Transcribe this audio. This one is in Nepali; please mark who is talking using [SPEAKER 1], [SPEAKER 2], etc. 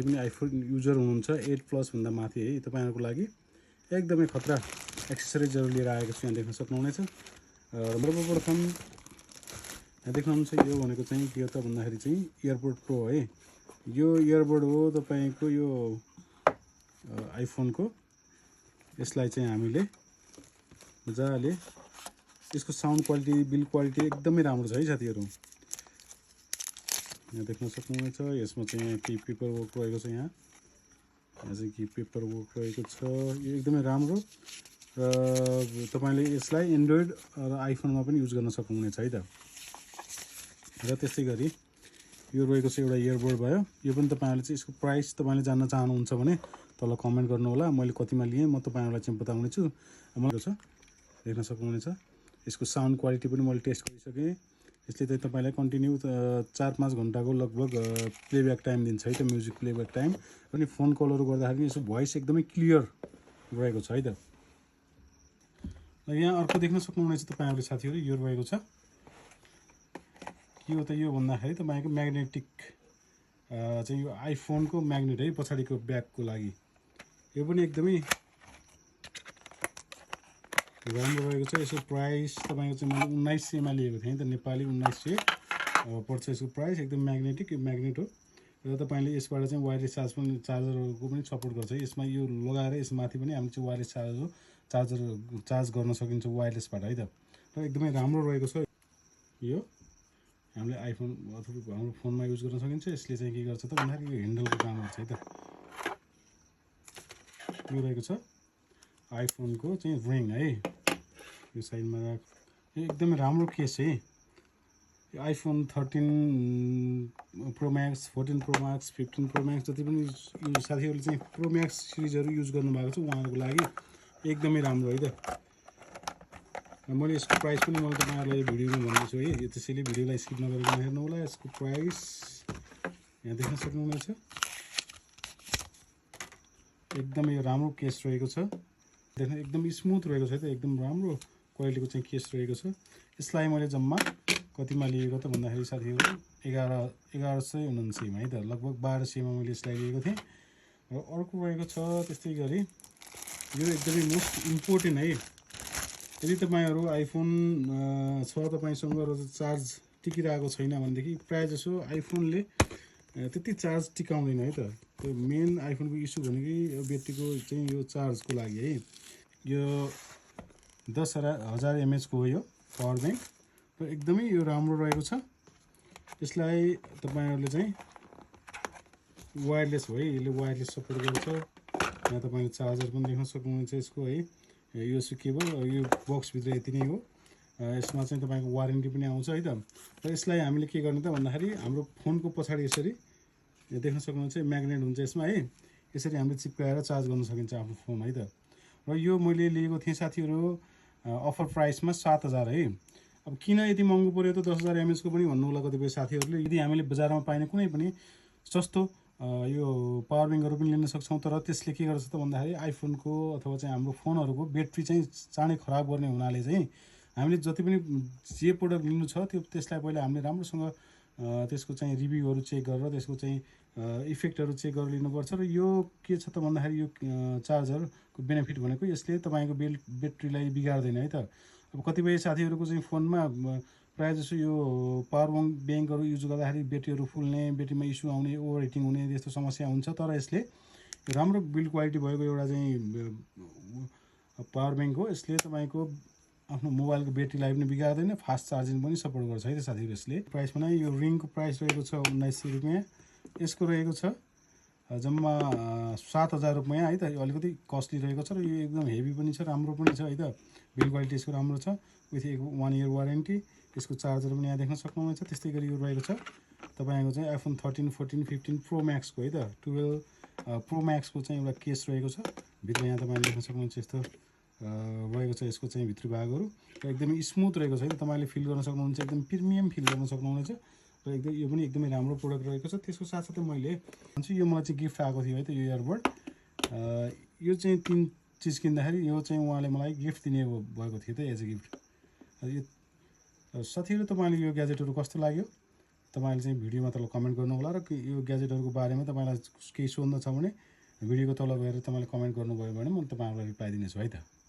[SPEAKER 1] जति पनि आइफोन युजर हुनुहुन्छ 8 प्लस भन्दा माथि है तपाईहरुको लागि एकदमै खतरा एक्सेसरिजहरु लिएर आएको छु। यहाँ देख्न सक्नुहुनेछ। सर्वप्रथम यहाँ देख्नुहुन्छ यो भनेको चाहिँ के हो त भन्दाखेरि चाहिँ इयरबड प्रो है। यो इयरबड हो तपाईको यो आइफोनको। यसलाई चाहिँ हामीले मजाले यसको साउन्ड क्वालिटी बिल्ड क्वालिटी एकदमै राम्रो छ है साथीहरु। यहाँ देख्न सक्नुहुनेछ। यसमा चाहिँ के पेपर वर्क रहेको छ। यहाँ चाहिँ के पेपर वर्क रहेको छ। यो एकदमै राम्रो र तपाईले यसलाई एन्ड्रोइड र आइफोनमा पनि युज गर्न सक्नुहुनेछ है त। र त्यस्तै गरी यो रहेको छ एउटा इयरबड भयो। यो पनि तपाईहरुले चाहिँ यसको प्राइस तपाईले जान्न चाहनुहुन्छ भने तल कमेन्ट गर्नु होला। मैले कतिमा लिए म तपाईहरुलाई चाहिँ बताउने छु। मलाई छ देख्न सक्नुहुनेछ। यसको साउन्ड क्वालिटी पनि मैले टेस्ट गरिसके। यसले चाहिँ तपाईलाई कन्टिन्यू 4-5 घण्टाको लगभग प्लेब्याक टाइम दिन्छ है त। म्युजिक प्लेब्याक टाइम पनि फोन कलहरु गर्दाखेरि यसको भोइस एकदमै क्लियर रहेको छ है त। र यहाँ अर्को देख्न सक्नुहुनेछ तपाईहरुले साथीहरु यो रहेको छ। के हो त यो भन्दाखेरि तपाईको म्याग्नेटिक चाहिँ यो आइफोनको म्याग्नेट है पछाडीको ब्याकको लागि। यो पनि एकदमै राम्रो रहेको छ। यसको प्राइस तपाईको चाहिँ मैले 1900 मा लिएको थिएँ त नेपाली 1900 पर्छ यसको प्राइस। एकदम म्याग्नेटिक यो म्याग्नेट हो र तपाईले यसबाट चाहिँ वायरलेस चार्जरको पनि सपोर्ट गर्छ। यसमा यो लगाएर यसमाथि पनि हामीले चाहिँ वायरलेस चार्ज गर्न सकिन्छ वायरलेसबाट है त। र एकदमै राम्रो रहेको छ। यो हामीले आइफोन अथवा हाम्रो फोनमा युज गर्न सकिन्छ। यसले चाहिँ के गर्छ त भन्दाखेरि यो ह्यान्डलको काम गर्छ है त। यो रहेको छ आइफोनको चाहिँ रिङ है। यो साइडमा यो एकदमै राम्रो केस है। यो iPhone 13 pro Max 14 pro Max 15 pro Max जति पनि साथीहरुले चाहिँ प्रो म्याक्स सिरिजहरु युज गर्नु भएको छ उहाँहरुको लागि एकदमै राम्रो है त। मैले यसको प्राइस पनि मैले तपाईहरुलाई भिडियोमा भन्दैछु है। यो त्यसैले भिडियोलाई स्किप नगरिकन हेर्नु होला। यसको प्राइस यहाँ देख्न सक्नुहुनेछ। एकदमै यो राम्रो केस रहेको छ। देख्न एकदम स्मुथ रहेको छ है त। एकदम राम्रो क्वालिटीको चाहिँ केस रहेको छ। यसलाई मैले जम्मा कतिमा लिएको त भन्दाखेरि साथीहरु 1179 मा है त। लगभग 1200 मा मैले यसलाई लिएको थिएँ। र अर्को रहेको छ त्यस्तै गरी यो एकदमै मोस्ट इम्पोर्टेन्ट है। यदि तपाईहरु आइफोन छ तपाईसँग र चार्ज टिकिरहेको छैन भनेदेखि प्राय जसो आइफोनले त्यति चार्ज टिकाउँदैन है त। त्यो मेन आइफोनको इस्यु भनेको ब्याट्रीको चाहिँ यो चार्जको लागि है। यो 10,000 mAh को हो यो पावर बैंक र एकदमै यो राम्रो रहेको छ। यसलाई तपाईहरुले चाहिँ वायरलेस हो है। यसले वायरलेस सपोर्ट गर्छ। यहाँ तपाईले चार्जर पनि देख्न सक्नुहुन्छ यसको है। यूएसबी केबल यो बक्स भित्र यति नै हो। यसमा चाहिँ तपाईको वारेन्टी पनि आउँछ है त। र यसलाई हामीले के गर्ने त भन्दाखेरि हाम्रो फोनको पछाडी यसरी देख्न सक्नुहुन्छ म्याग्नेट हुन्छ यसमा है। यसरी हामीले चिप्काएर चार्ज गर्न सकिन्छ आफ्नो फोन है त। र यो मैले लिएको थिएँ साथीहरु अफर प्राइसमा 7000 है। अब किन यति महँगो पर्यो त 10000 mAh को पनि भन्नु होला कतिपय साथीहरुले। यदि हामीले बजारमा पाइने कुनै पनि सस्तो यो पावर बैंकहरु पनि लिन सक्छौं। तर त्यसले के गर्छ त भन्दाखेरि आइफोनको अथवा चाहिँ हाम्रो फोनहरुको ब्याट्री चाहिँ चाँडै खराब गर्ने हुनाले चाहिँ हामीले जति पनि जे प्रोडक्ट लिनु छ त्यसलाई पहिला हामीले राम्रोसँग त्यसको चाहिँ रिभ्युहरु चेक गरेर त्यसको चाहिँ इफेक्टहरु चेक गरेर लिनुपर्छ। र यो के छ त भन्दाखेरि यो चार्जरको बेनिफिट भनेको यसले तपाईको ब्याट्रीलाई बिगार्दैन है त। अब कतिपय साथीहरुको चाहिँ फोनमा प्राय जसो यो पावर बैंकहरु युज गर्दाखेरि ब्याट्रीहरु फुल्ने, ब्याट्रीमा इस्यु आउने, ओभरहिटिङ हुने त्यस्तो समस्या हुन्छ। तर यसले राम्रो बिल्ड क्वालिटी भएको एउटा चाहिँ पावर बैंक हो। यसले तपाईको आफ्नो मोबाइलको ब्याट्रीलाई पनि बिगार्दैन। फास्ट चार्जिङ पनि सपोर्ट गर्छ है त साथीहरु। यसले प्राइस पनि यो रिङको प्राइस रहेको छ 1900 रुपैयाँ। यसको रहेको छ जम्मा 7000 रुपैयाँ है त। यो अलिकति कस्टली रहेको छ र यो एकदम हेभी पनि छ, राम्रो पनि छ है त। बिल्ड क्वालिटी यसको राम्रो छ विथ 1 इयर वारेन्टी। यसको चार्जर पनि यहाँ देख्न सक्नुहुन्छ। त्यस्तै गरी यो रहेको छ तपाईको चाहिँ आइफोन 13, 14, 15 प्रो म्याक्स को है त। 12 प्रो म्याक्स को चाहिँ एउटा केस रहेको छ भित्र। यहाँ तपाईले देख्न सक्नुहुन्छ यस्तो रहेको छ यसको चाहिँ भित्री भागहरु र एकदमै स्मुथ रहेको छ है। तपाईले फिल गर्न सक्नुहुन्छ एकदम प्रिमियम फिल गर्न सक्नुहुनेछ। र एकदम यो पनि एकदमै राम्रो प्रोडक्ट रहेको छ। त्यसको साथसाथै मैले भन्छ यो मलाई चाहिँ गिफ्ट आएको थियो है त यो इयरबड। यो चाहिँ 3 चीज किन्दाखेरि यो चाहिँ उहाँले मलाई गिफ्ट दिने भएको थियो त एज अ गिफ्ट। यो साथीहरु तपाईले यो ग्याजेटहरु कस्तो लाग्यो तपाईँले चाहिँ भिडियोमा तल कमेन्ट गर्नु होला र यो ग्याजेटहरूको बारेमा तपाईँलाई केही सोध्न छ भने भिडियोको तल गएर तपाईँले कमेन्ट गर्नुभयो भने म तपाईँहरूलाई रिप्लाई दिनेछु है त।